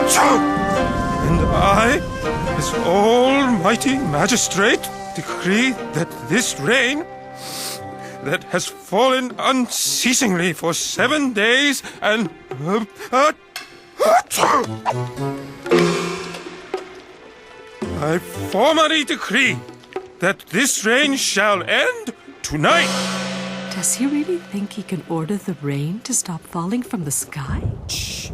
And I, as almighty magistrate, decree that this rain that has fallen unceasingly for 7 days and I formally decree that this rain shall end tonight. Does he really think he can order the rain to stop falling from the sky? Shh!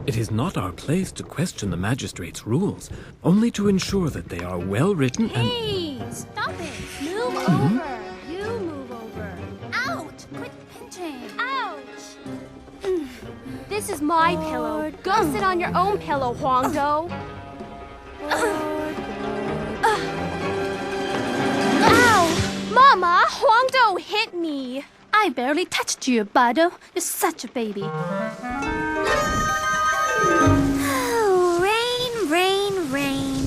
It is not our place to question the magistrate's rules, only to ensure that they are well written and... Hey! Stop it! Move over! You move over! Ouch! Quit pinching! Ouch! This is my pillow. Go sit on your own pillow, Huangdo. Ow! Mama, Huangdo hit me. I barely touched you, Bado. You're such a baby. Oh, rain.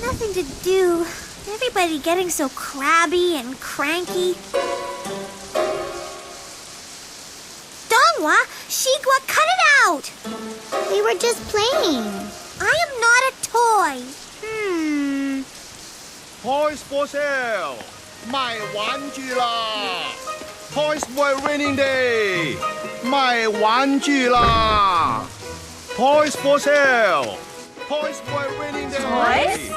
Nothing to do. Everybody getting so crabby and cranky. Dongwa, Sheegwa, cut it out! We were just playing. I am not a toy. Toys for sale! 卖玩具啦 ！Toys for Raining Day! 卖玩具啦 ！Toys for sale! Toys for Raining Day!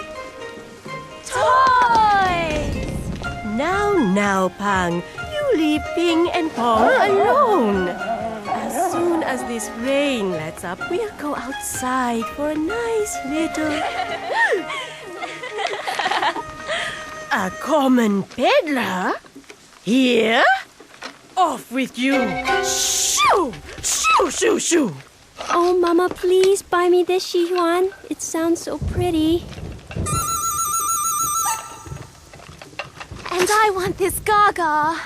Toys! Now, Pang, you leave Ping and Pong alone. As soon as this rain lets up, we'll go outside for a nice little... A common peddler? Here? Off with you! Shoo! Shoo, shoo, shoo! Oh, Mama, please buy me this Xiyuan. It sounds so pretty. And I want this Gaga.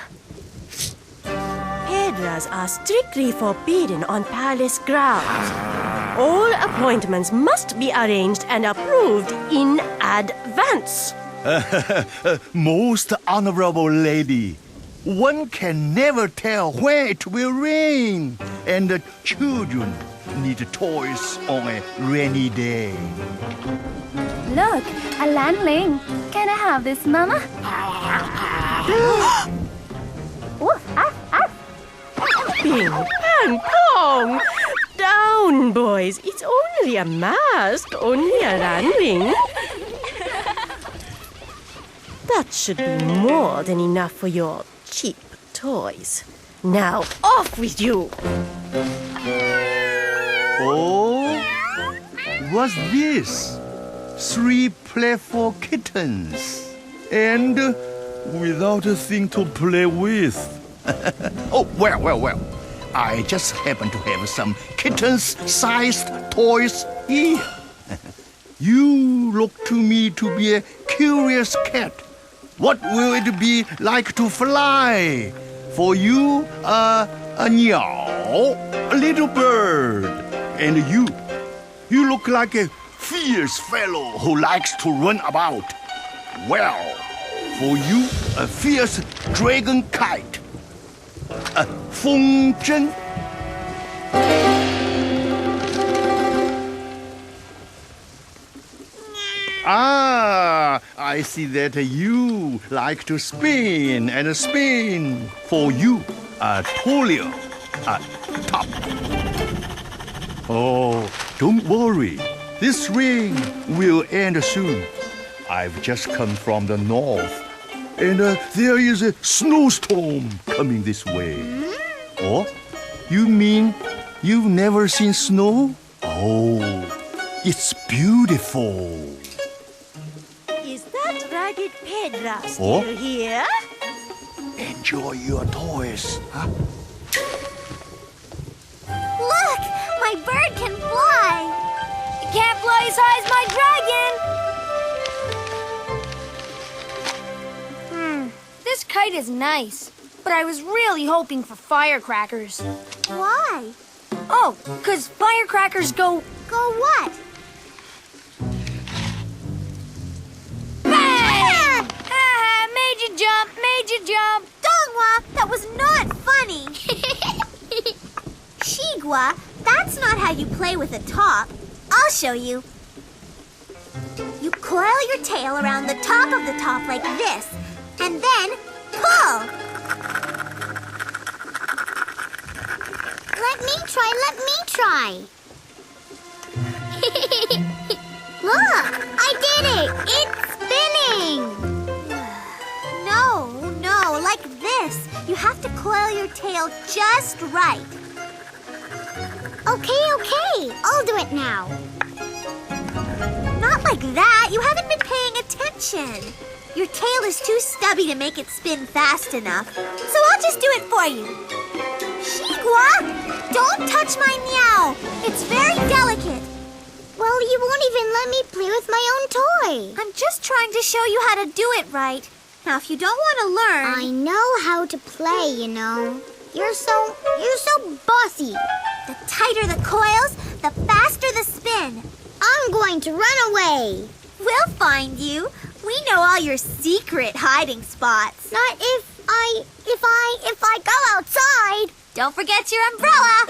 Peddlers are strictly forbidden on palace grounds. All appointments must be arranged and approved in advance. Most honorable lady, one can never tell when it will rain, and the children need toys on a rainy day. Look, a landling. Can I have this, Mama? Ping, Pang, Pong! Down, boys. It's only a mask, only a landing. That should be more than enough for your cheap toys. Now, off with you! Oh, what's this? 3 playful kittens, and without a thing to play with. Oh, well. I just happen to have some kittens-sized toys here. You look to me to be a curious cat. What will it be like to fly? For you, a Miao, a little bird. And you look like a fierce fellow who likes to run about. Well, for you, a fierce dragon kite. A Feng Zhen. Ah, I see that you like to spin and spin. For you, a Tolio, a top. Oh, don't worry. This rain will end soon. I've just come from the north, and there is a snowstorm coming this way. Oh, you mean you've never seen snow? Oh, it's beautiful. Is that ragged peddler still here? Enjoy your toys, huh? Look! My bird can fly! It can't fly as high as my dragon! This kite is nice, but I was really hoping for firecrackers. Why? Oh, 'cause firecrackers go... Go what? Bang! Made you jump! Dongwa, that was not funny! Sheegwa, that's not how you play with a top. I'll show you. You coil your tail around the top of the top like this, and then pull. Let me try. Look, I did it. It's spinning. No, like this. You have to coil your tail just right. Okay. I'll do it now. Not like that. You haven't been paying attention. Your tail is too stubby to make it spin fast enough. So I'll just do it for you. Sheegwa, don't touch my Miao. It's very delicate. Well, you won't even let me play with my own toy. I'm just trying to show you how to do it right. Now, if you don't want to learn... I know how to play, you know. You're so bossy. The tighter the coils, the faster the spin. I'm going to run away. We'll find you. We know all your secret hiding spots. Not if I go outside. Don't forget your umbrella.